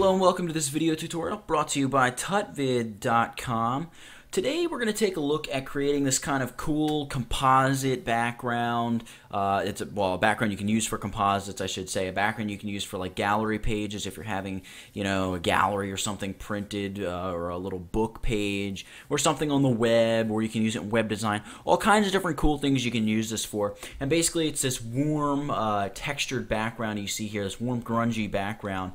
Hello and welcome to this video tutorial brought to you by tutvid.com. Today we're going to take a look at creating this kind of cool composite background. It's a background you can use for composites, I should say. A background you can use for like gallery pages if you're having, a gallery or something printed, or a little book page, or something on the web, or you can use it in web design. All kinds of different cool things you can use this for. And basically it's this warm, textured background you see here, this warm grungy background.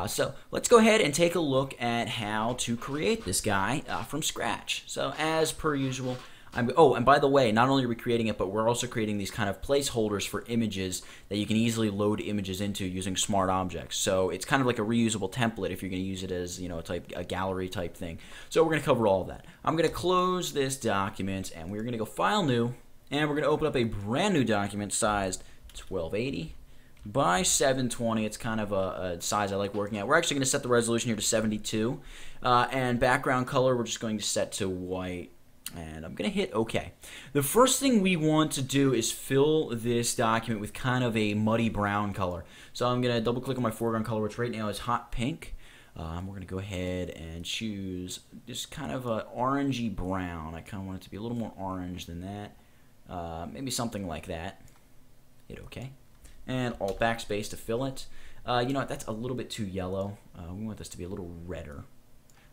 So let's go ahead and take a look at how to create this guy from scratch. So as per usual, and by the way, not only are we creating it, but we're also creating these kind of placeholders for images that you can easily load images into using smart objects. So it's kind of like a reusable template if you're going to use it as a gallery type thing. So we're going to cover all of that. I'm going to close this document and we're going to go File New, and we're going to open up a brand new document sized 1280 by 720. It's kind of a size I like working at. We're actually going to set the resolution here to 72, and background color we're just going to set to white, and I'm going to hit OK. The first thing we want to do is fill this document with kind of a muddy brown color. So I'm going to double click on my foreground color, which right now is hot pink. We're going to go ahead and choose just kind of a orangey brown. I kind of want it to be a little more orange than that. Maybe something like that. Hit OK. And Alt backspace to fill it. You know what, that's a little bit too yellow. We want this to be a little redder.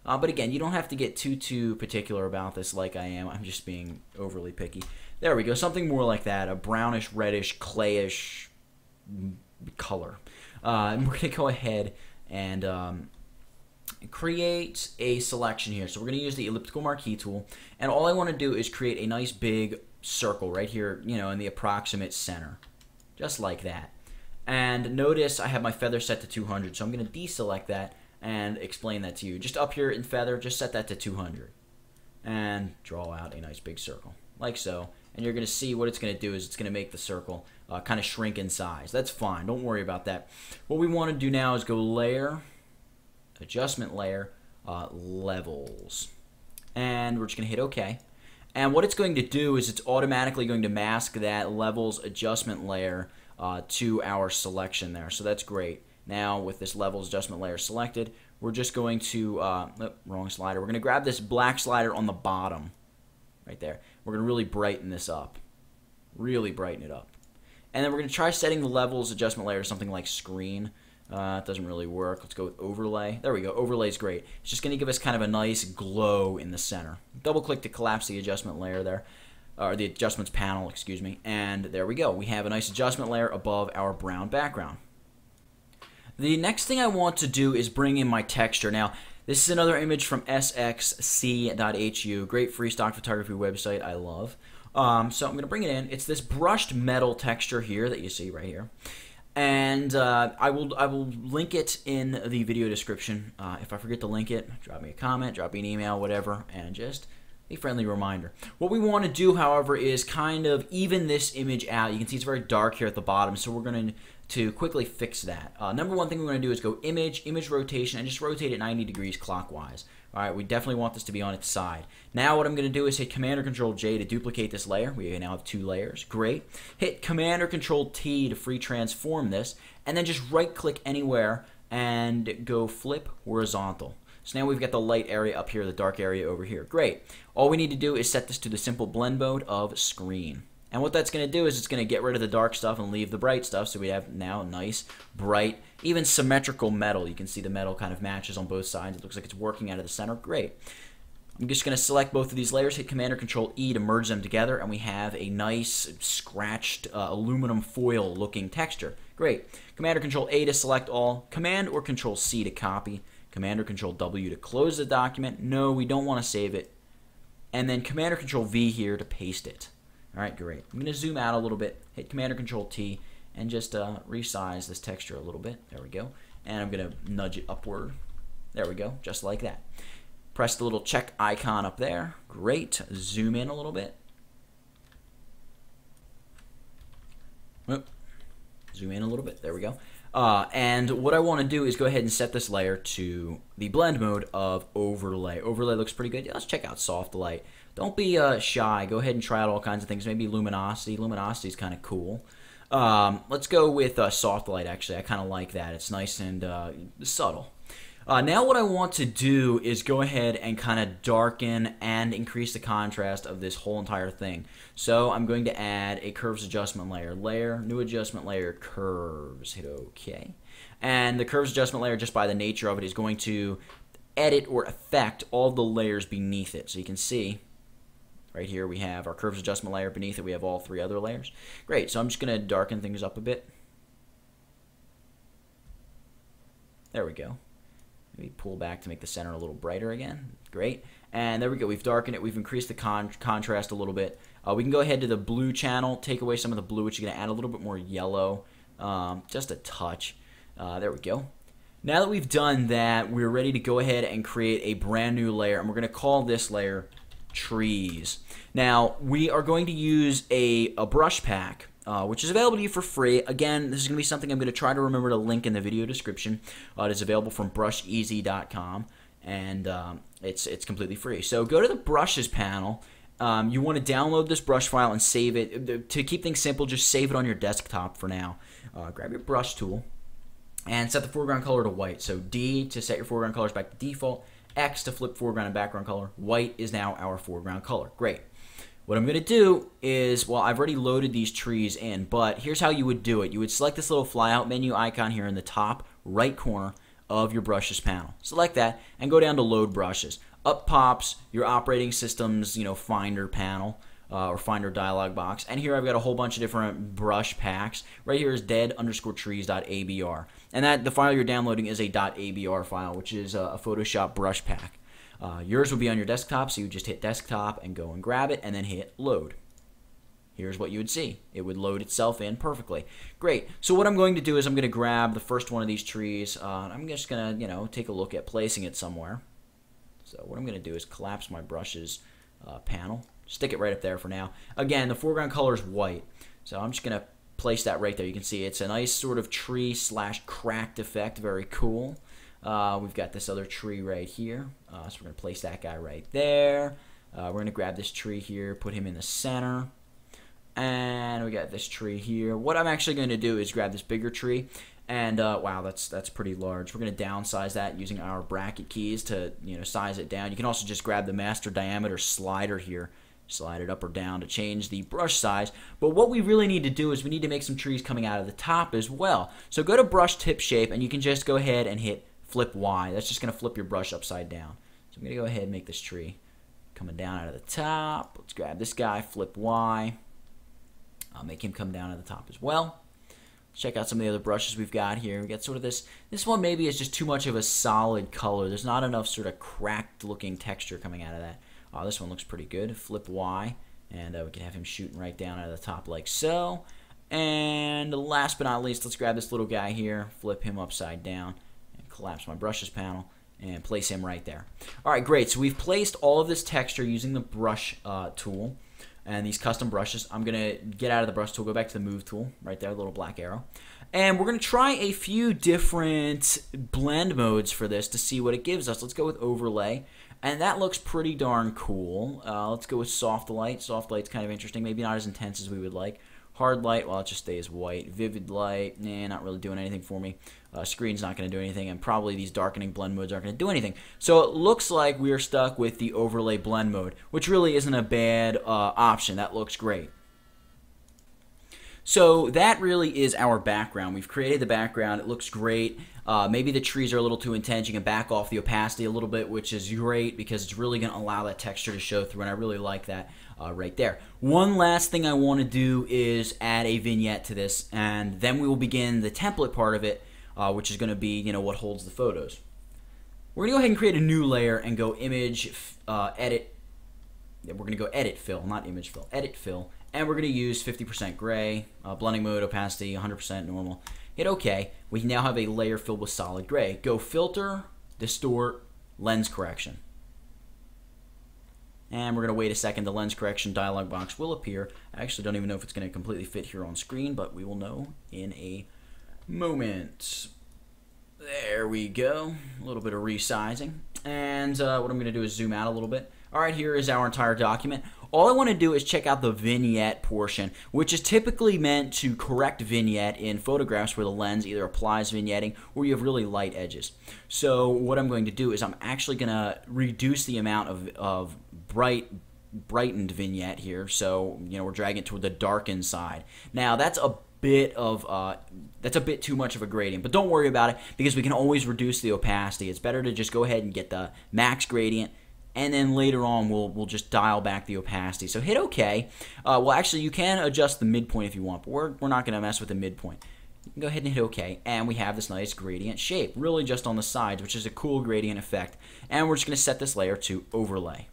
But again, you don't have to get too particular about this like I am. I'm just being overly picky. There we go, something more like that, a brownish, reddish, clayish color. And we're going to go ahead and create a selection here. So we're going to use the Elliptical Marquee tool. And all I want to do is create a nice big circle right here, in the approximate center. Just like that. And notice I have my feather set to 200, so I'm going to deselect that and explain that to you. Just up here in feather, just set that to 200. And draw out a nice big circle, like so. And you're going to see what it's going to do is it's going to make the circle kind of shrink in size. That's fine, don't worry about that. What we want to do now is go Layer, Adjustment Layer, Levels. And we're just going to hit OK. And what it's going to do is it's automatically going to mask that levels adjustment layer to our selection there. So that's great. Now with this levels adjustment layer selected, we're just going to, wrong slider. We're going to grab this black slider on the bottom right there. We're going to really brighten this up. Really brighten it up. And then we're going to try setting the levels adjustment layer to something like screen. It doesn't really work. Let's go with overlay. There we go. Overlay is great. It's just going to give us kind of a nice glow in the center. Double click to collapse the adjustment layer there, or the adjustments panel, excuse me. And there we go. We have a nice adjustment layer above our brown background. The next thing I want to do is bring in my texture. Now, this is another image from sxc.hu. Great free stock photography website I love. So I'm going to bring it in. It's this brushed metal texture here that you see right here. And I will link it in the video description. If I forget to link it, drop me a comment, drop me an email, whatever, and just a friendly reminder. What we want to do, however, is kind of even this image out. You can see it's very dark here at the bottom, so we're going to quickly fix that. Number one thing we're going to do is go Image Rotation, and just rotate it 90 degrees clockwise. All right, we definitely want this to be on its side. Now what I'm going to do is hit Command or Control J to duplicate this layer. We now have 2 layers. Great. Hit Command or Control T to free transform this, and then just right-click anywhere and go Flip Horizontal. So now we've got the light area up here, the dark area over here. Great. All we need to do is set this to the simple blend mode of Screen. And what that's going to do is it's going to get rid of the dark stuff and leave the bright stuff, so we have now nice, bright, even symmetrical metal. You can see the metal kind of matches on both sides. It looks like it's working out of the center. Great. I'm just going to select both of these layers, hit Command or Control E to merge them together, and we have a nice scratched aluminum foil looking texture. Great. Command or Control A to select all, Command or Control C to copy, Command or Control W to close the document. No, we don't want to save it. And then Command or Control V here to paste it. All right, great. I'm going to zoom out a little bit, hit Command or Control T, and just resize this texture a little bit. There we go. And I'm going to nudge it upward. There we go, just like that. Press the little check icon up there. Great. Zoom in a little bit. Oop. Zoom in a little bit. There we go. And what I want to do is go ahead and set this layer to the blend mode of overlay. Overlay looks pretty good. Yeah, let's check out soft light. Don't be shy. Go ahead and try out all kinds of things. Maybe luminosity. Luminosity is kind of cool. Let's go with soft light, actually. I kind of like that. It's nice and subtle. Now what I want to do is go ahead and kind of darken and increase the contrast of this whole entire thing. So I'm going to add a curves adjustment layer, new adjustment layer, curves, hit OK. And the curves adjustment layer, just by the nature of it, is going to edit or affect all the layers beneath it. So you can see right here we have our curves adjustment layer. Beneath it we have all 3 other layers. Great, so I'm just going to darken things up a bit. There we go. Maybe pull back to make the center a little brighter again. Great. And there we go. We've darkened it. We've increased the contrast a little bit. We can go ahead to the blue channel, take away some of the blue, which is going to add a little bit more yellow, just a touch. There we go. Now that we've done that, we're ready to go ahead and create a brand new layer, and we're going to call this layer Trees. Now, we are going to use a brush pack, which is available to you for free. Again, this is going to be something I'm going to try to remember to link in the video description. It is available from brusheasy.com, and it's completely free. So go to the Brushes panel. You want to download this brush file and save it. To keep things simple, just save it on your desktop for now. Grab your brush tool and set the foreground color to white. So D to set your foreground colors back to default, X to flip foreground and background color. White is now our foreground color. Great. What I'm going to do is, well, I've already loaded these trees in, but here's how you would do it. You would select this little flyout menu icon here in the top right corner of your brushes panel. Select that and go down to load brushes. Up pops your operating system's, Finder panel. Or Finder dialog box, and here I've got a whole bunch of different brush packs. Right here is dead_trees.abr, and that the file you're downloading is a .abr file, which is a Photoshop brush pack. Yours will be on your desktop, so you just hit desktop and go and grab it, and then hit load. Here's what you would see. It would load itself in perfectly. Great. So what I'm going to do is I'm going to grab the first one of these trees. I'm just going to take a look at placing it somewhere. So what I'm going to do is collapse my brushes panel. Stick it right up there for now. Again, the foreground color is white, so I'm just going to place that right there. You can see it's a nice sort of tree / cracked effect. Very cool. We've got this other tree right here, so we're going to place that guy right there. We're going to grab this tree here, put him in the center, and we got this tree here. What I'm actually going to do is grab this bigger tree, and wow, that's pretty large. We're going to downsize that using our bracket keys to size it down. You can also just grab the master diameter slider here. Slide it up or down to change the brush size. But what we really need to do is we need to make some trees coming out of the top as well. So go to brush tip shape, and you can just go ahead and hit flip Y. That's just going to flip your brush upside down. So I'm going to go ahead and make this tree coming down out of the top. Let's grab this guy, flip Y. I'll make him come down at the top as well. Let's check out some of the other brushes we've got here. We got sort of this one maybe is just too much of a solid color. There's not enough sort of cracked looking texture coming out of that. This one looks pretty good. Flip Y, and we can have him shooting right down out of the top like so. And last but not least, let's grab this little guy here, flip him upside down, and collapse my brushes panel, and place him right there. All right, great. So we've placed all of this texture using the brush tool and these custom brushes. I'm going to get out of the brush tool, go back to the move tool, right there, little black arrow. And we're going to try a few different blend modes for this to see what it gives us. Let's go with overlay. And that looks pretty darn cool. Let's go with soft light. Soft light's kind of interesting. Maybe not as intense as we would like. Hard light, well, it just stays white. Vivid light, not really doing anything for me. Screen's not going to do anything. And probably these darkening blend modes aren't going to do anything. So it looks like we are stuck with the overlay blend mode, which really isn't a bad option. That looks great. So that really is our background. We've created the background. It looks great. Maybe the trees are a little too intense. You can back off the opacity a little bit, which is great because it's really going to allow that texture to show through, and I really like that right there. One last thing I want to do is add a vignette to this, and then we will begin the template part of it, which is going to be what holds the photos. We're going to go ahead and create a new layer and go image, edit. Yeah, we're going to go edit fill, not image fill, edit fill. And we're going to use 50% gray, blending mode, opacity, 100% normal. Hit OK. We now have a layer filled with solid gray. Go filter, distort, lens correction. And we're going to wait a second. The lens correction dialog box will appear. I actually don't even know if it's going to completely fit here on screen, but we will know in a moment. There we go. A little bit of resizing. And what I'm going to do is zoom out a little bit. All right, here is our entire document. all I want to do is check out the vignette portion, which is typically meant to correct vignette in photographs where the lens either applies vignetting or you have really light edges. So what I'm going to do is I'm actually going to reduce the amount of brightened vignette here. So we're dragging it toward the darkened side. Now that's a bit too much of a gradient, but don't worry about it because we can always reduce the opacity. It's better to just go ahead and get the max gradient, and then later on we'll just dial back the opacity. So hit OK. Well, actually you can adjust the midpoint if you want, but we're not going to mess with the midpoint. You can go ahead and hit OK, and we have this nice gradient shape, really just on the sides, which is a cool gradient effect. And we're just going to set this layer to overlay.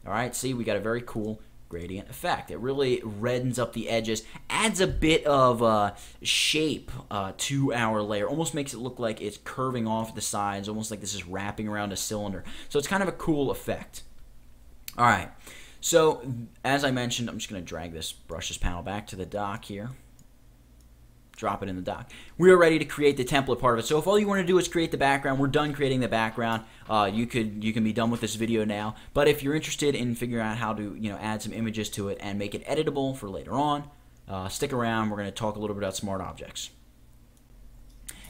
All right, see, we got a very cool gradient effect. It really reddens up the edges, adds a bit of shape to our layer, almost makes it look like it's curving off the sides, almost like this is wrapping around a cylinder. So it's kind of a cool effect. All right, so as I mentioned, I'm just going to drag this brushes panel back to the dock here. Drop it in the dock. We are ready to create the template part of it. So if all you want to do is create the background, we're done creating the background. You can be done with this video now. But if you're interested in figuring out how to add some images to it and make it editable for later on, stick around. We're going to talk a little bit about smart objects.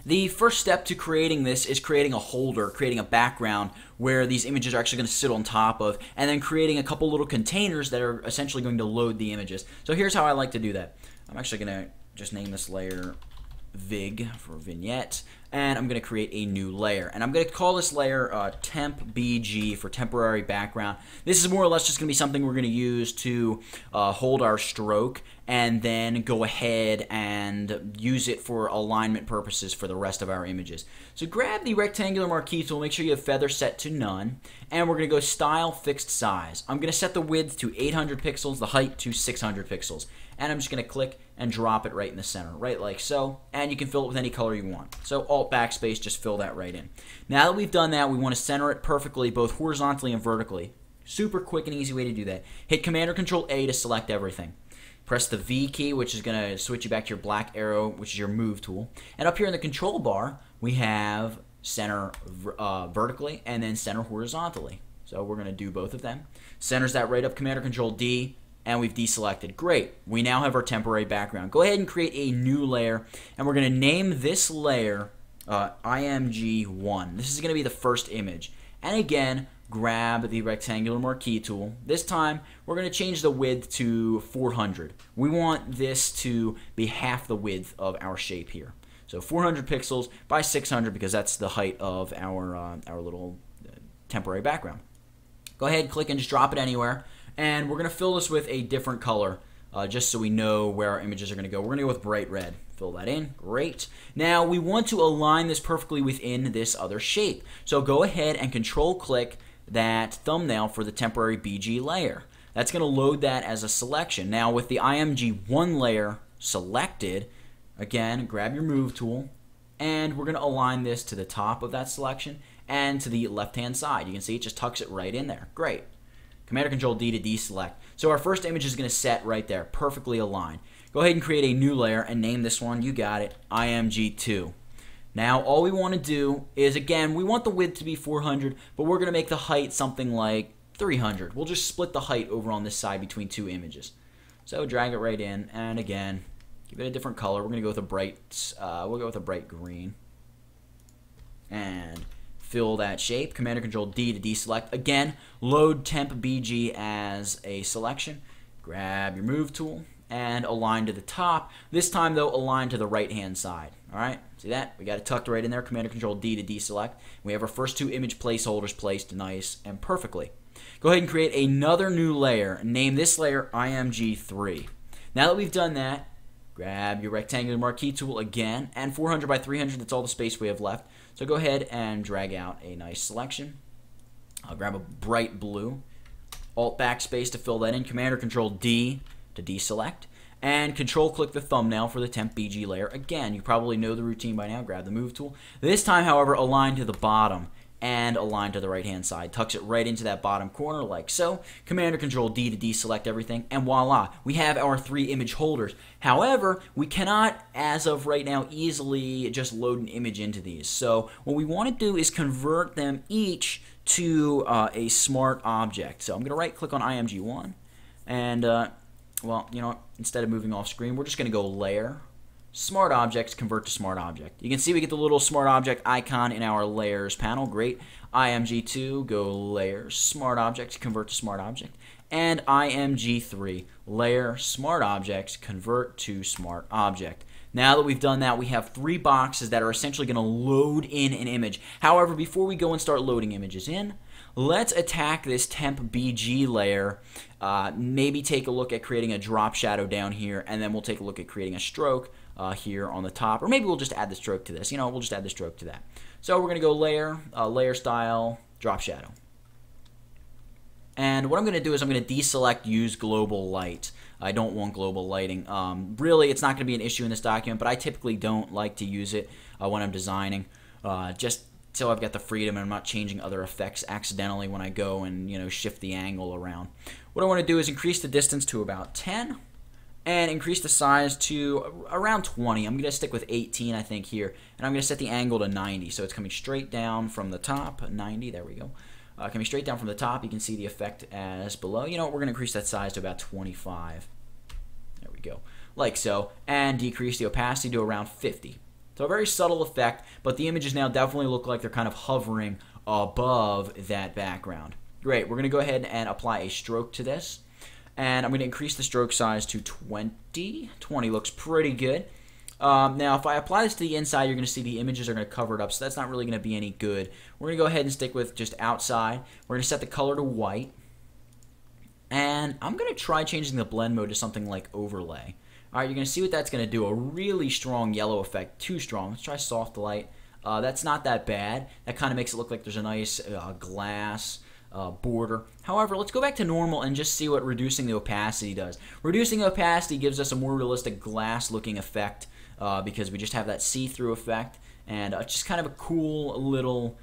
The first step to creating this is creating a holder, creating a background where these images are actually going to sit on top of, and then creating a couple little containers that are essentially going to load the images. So here's how I like to do that. I'm actually going to just name this layer Vig for vignette, and I'm going to create a new layer, and I'm going to call this layer temp BG for temporary background. This is more or less just going to be something we're going to use to hold our stroke, and then go ahead and use it for alignment purposes for the rest of our images. So grab the rectangular marquee tool, make sure you have feather set to none, and we're going to go style fixed size. I'm going to set the width to 800 pixels, the height to 600 pixels, and I'm just going to click and drop it right in the center, right like so, and you can fill it with any color you want. So Alt backspace, just fill that right in. Now that we've done that, we want to center it perfectly, both horizontally and vertically. Super quick and easy way to do that. Hit Command or Control A to select everything. Press the V key, which is going to switch you back to your black arrow, which is your move tool. And up here in the control bar, we have center vertically and then center horizontally. So we're going to do both of them. Centers that right up, Command or Control D, and we've deselected. Great. We now have our temporary background. Go ahead and create a new layer, and we're going to name this layer IMG1. This is going to be the first image. And again, grab the rectangular marquee tool. This time, we're going to change the width to 400. We want this to be half the width of our shape here. So 400 pixels by 600 because that's the height of our little temporary background. Go ahead, click, and just drop it anywhere. And we're going to fill this with a different color just so we know where our images are going to go. We're going to go with bright red. Fill that in. Great. Now, we want to align this perfectly within this other shape. So go ahead and control-click that thumbnail for the temporary BG layer. That's going to load that as a selection. Now, with the IMG1 layer selected, again, grab your move tool, and we're going to align this to the top of that selection and to the left-hand side. You can see it just tucks it right in there. Great. Command or Control D to deselect. So our first image is going to set right there, perfectly aligned. Go ahead and create a new layer and name this one, you got it, IMG2. Now all we want to do is, again, we want the width to be 400, but we're going to make the height something like 300. We'll just split the height over on this side between two images. So drag it right in, and again, give it a different color. We're going to go with a bright, green. And fill that shape. Command or Control D to deselect. Again, load temp BG as a selection. Grab your move tool and align to the top. This time, though, align to the right-hand side. All right, see that? We got it tucked right in there. Command or Control D to deselect. We have our first two image placeholders placed nice and perfectly. Go ahead and create another new layer. Name this layer IMG3. Now that we've done that, grab your rectangular marquee tool again, and 400 by 300, that's all the space we have left. So go ahead and drag out a nice selection. I'll grab a bright blue. Alt backspace to fill that in. Command or Control D to deselect. And Control click the thumbnail for the temp BG layer. Again, you probably know the routine by now. Grab the move tool. This time, however, align to the bottom and align to the right-hand side. Tucks it right into that bottom corner like so. Command or Control D to deselect everything, and voila, we have our 3 image holders. However, we cannot, as of right now, easily just load an image into these. So what we want to do is convert them each to a smart object. So I'm going to right-click on IMG1, And, well, you know what? Instead of moving off screen, we're just going to go Layer, Smart Objects, Convert to Smart Object. You can see we get the little Smart Object icon in our Layers panel. Great. IMG2, go Layer, Smart Objects, Convert to Smart Object. And IMG3, Layer, Smart Objects, Convert to Smart Object. Now that we've done that, we have 3 boxes that are essentially going to load in an image. However, before we go and start loading images in, let's attack this temp BG layer. Maybe take a look at creating a drop shadow down here, and then we'll take a look at creating a stroke here on the top. Or maybe we'll just add the stroke to this. You know, we'll just add the stroke to that. So we're going to go Layer, Layer Style, Drop Shadow. And what I'm going to do is I'm going to deselect Use Global Light. I don't want global lighting. Really, it's not going to be an issue in this document, but I typically don't like to use it when I'm designing, just so I've got the freedom and I'm not changing other effects accidentally when I go and, you know, shift the angle around. What I want to do is increase the distance to about 10 and increase the size to around 20. I'm going to stick with 18, I think, here, and I'm going to set the angle to 90, so it's coming straight down from the top. 90, there we go. Coming straight down from the top, you can see the effect as below. You know what, we're going to increase that size to about 25. There we go, like so, and decrease the opacity to around 50. So a very subtle effect, but the images now definitely look like they're kind of hovering above that background. Great, we're going to go ahead and apply a stroke to this, and I'm going to increase the stroke size to 20. 20 looks pretty good. Now, if I apply this to the inside, you're going to see the images are going to cover it up, so that's not really going to be any good. We're going to go ahead and stick with just outside. We're going to set the color to white, and I'm going to try changing the blend mode to something like overlay. All right, you're going to see what that's going to do. A really strong yellow effect, too strong. Let's try soft light. That's not that bad. That kind of makes it look like there's a nice glass border. However, let's go back to normal and just see what reducing the opacity does. Reducing the opacity gives us a more realistic glass-looking effect. Because we just have that see-through effect, and just kind of a cool little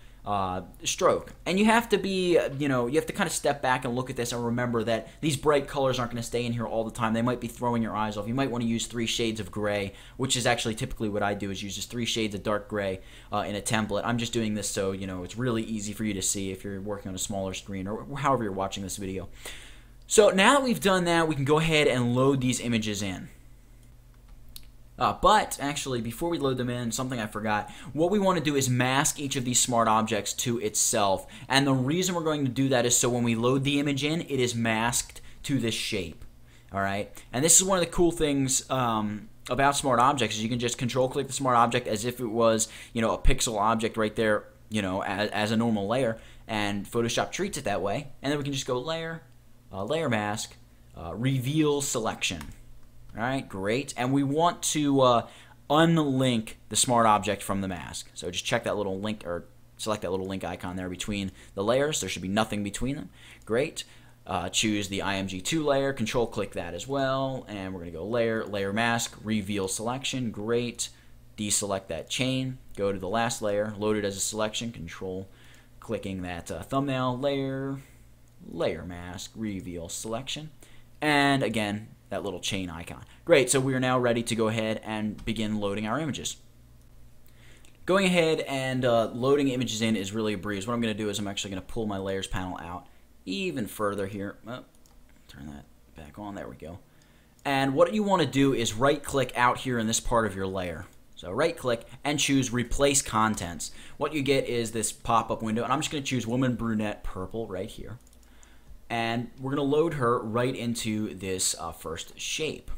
stroke. And you have to be, you know, you have to kind of step back and look at this and remember that these bright colors aren't going to stay in here all the time. They might be throwing your eyes off. You might want to use 3 shades of gray, which is actually typically what I do, is use just 3 shades of dark gray in a template. I'm just doing this so, you know, it's really easy for you to see if you're working on a smaller screen or however you're watching this video. So now that we've done that, we can go ahead and load these images in. But actually, before we load them in, something I forgot, what we want to do is mask each of these smart objects to itself. And the reason we're going to do that is so when we load the image in, it is masked to this shape. All right? And this is one of the cool things about smart objects, is you can just control-click the smart object as if it was, you know, a pixel object right there, you know, as a normal layer. And Photoshop treats it that way. And then we can just go Layer, Layer Mask, Reveal Selection. All right, great. And we want to unlink the smart object from the mask. So just check that little link, or select that little link icon there between the layers. There should be nothing between them. Great. Choose the IMG2 layer. Control-click that as well. And we're going to go Layer, Layer Mask, Reveal Selection. Great. Deselect that chain. Go to the last layer. Load it as a selection. Control-clicking that thumbnail. Layer, Layer Mask, Reveal Selection. And again, that little chain icon. Great, so we are now ready to go ahead and begin loading our images. Going ahead and loading images in is really a breeze. What I'm going to do is I'm actually going to pull my layers panel out even further here. Oh, turn that back on. There we go. And what you want to do is right-click out here in this part of your layer. So right-click and choose Replace Contents. What you get is this pop-up window, and I'm just going to choose Woman Brunette Purple right here. And we're going to load her right into this first shape.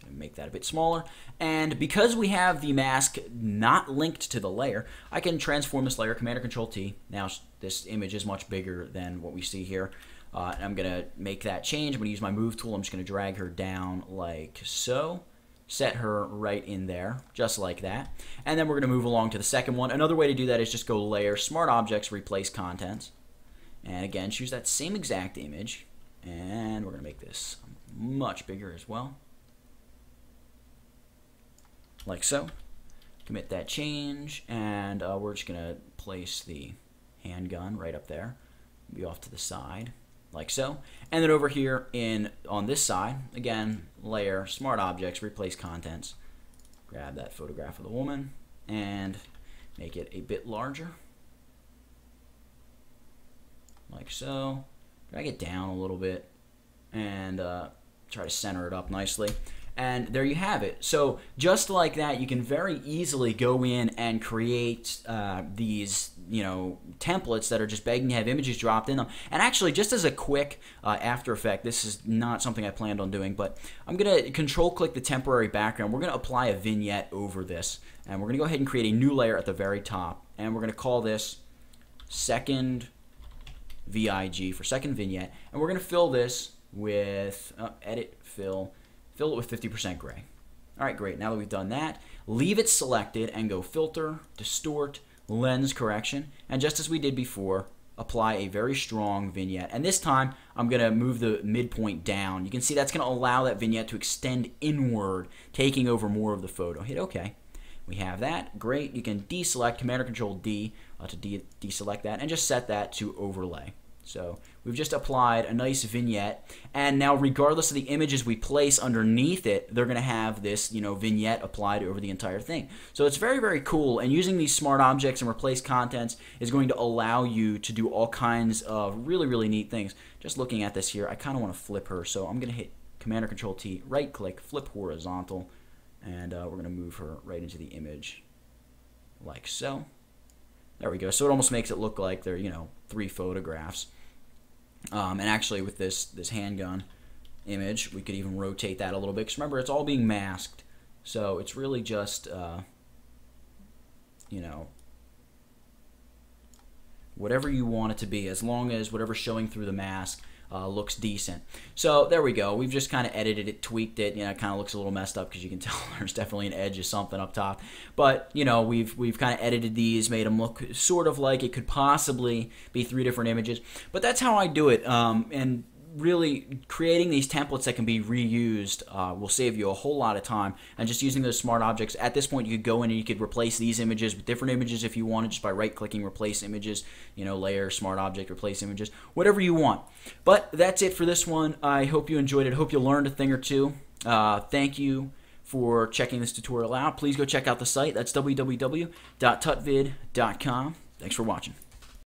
Going to make that a bit smaller. And because we have the mask not linked to the layer, I can transform this layer, Command or Control-T. Now this image is much bigger than what we see here. And I'm going to make that change. I'm going to use my Move tool. I'm just going to drag her down like so. Set her right in there, just like that. And then we're going to move along to the second one. Another way to do that is just go Layer, Smart Objects, Replace Contents. And again, choose that same exact image, and we're going to make this much bigger as well, like so. Commit that change, and we're just going to place the handgun right up there, be off to the side, like so. And then over here on this side, again, Layer, Smart Objects, Replace Contents. Grab that photograph of the woman and make it a bit larger. Like so. Drag it down a little bit. and try to center it up nicely. And there you have it. So just like that, you can very easily go in and create these, templates that are just begging to have images dropped in them. And actually, just as a quick after effect, this is not something I planned on doing, but I'm going to control-click the temporary background. We're going to apply a vignette over this, and we're going to go ahead and create a new layer at the very top, and we're going to call this second VIG for second vignette, and we're going to fill this with edit fill it with 50% gray. All right, great. Now that we've done that, leave it selected and go filter, distort, lens correction, and just as we did before, apply a very strong vignette. And this time, I'm going to move the midpoint down. You can see that's going to allow that vignette to extend inward, taking over more of the photo. Hit OK. We have that. Great. You can deselect, Command or Control D to deselect that, and just set that to overlay. So we've just applied a nice vignette, and now regardless of the images we place underneath it, they're going to have this, vignette applied over the entire thing. So it's very, very cool, and using these smart objects and replace contents is going to allow you to do all kinds of really, really neat things. Just looking at this here, I kind of want to flip her, so I'm going to hit Command or Control T, right-click, flip horizontal, and we're going to move her right into the image like so. There we go. So it almost makes it look like they're, 3 photographs. And actually with this handgun image, we could even rotate that a little bit, because remember, it's all being masked, so it's really just whatever you want it to be, as long as whatever's showing through the mask looks decent. So there we go. We've just kind of edited it, tweaked it. It kind of looks a little messed up because you can tell there's definitely an edge of something up top. But we've kind of edited these, made them look sort of like it could possibly be 3 different images. But that's how I do it. And really creating these templates that can be reused will save you a whole lot of time. And just using those smart objects, at this point you could go in and you could replace these images with different images if you wanted, just by right-clicking, replace images, layer, smart object, replace images, whatever you want. But that's it for this one. I hope you enjoyed it. I hope you learned a thing or two. Thank you for checking this tutorial out. Please go check out the site. That's www.tutvid.com. Thanks for watching.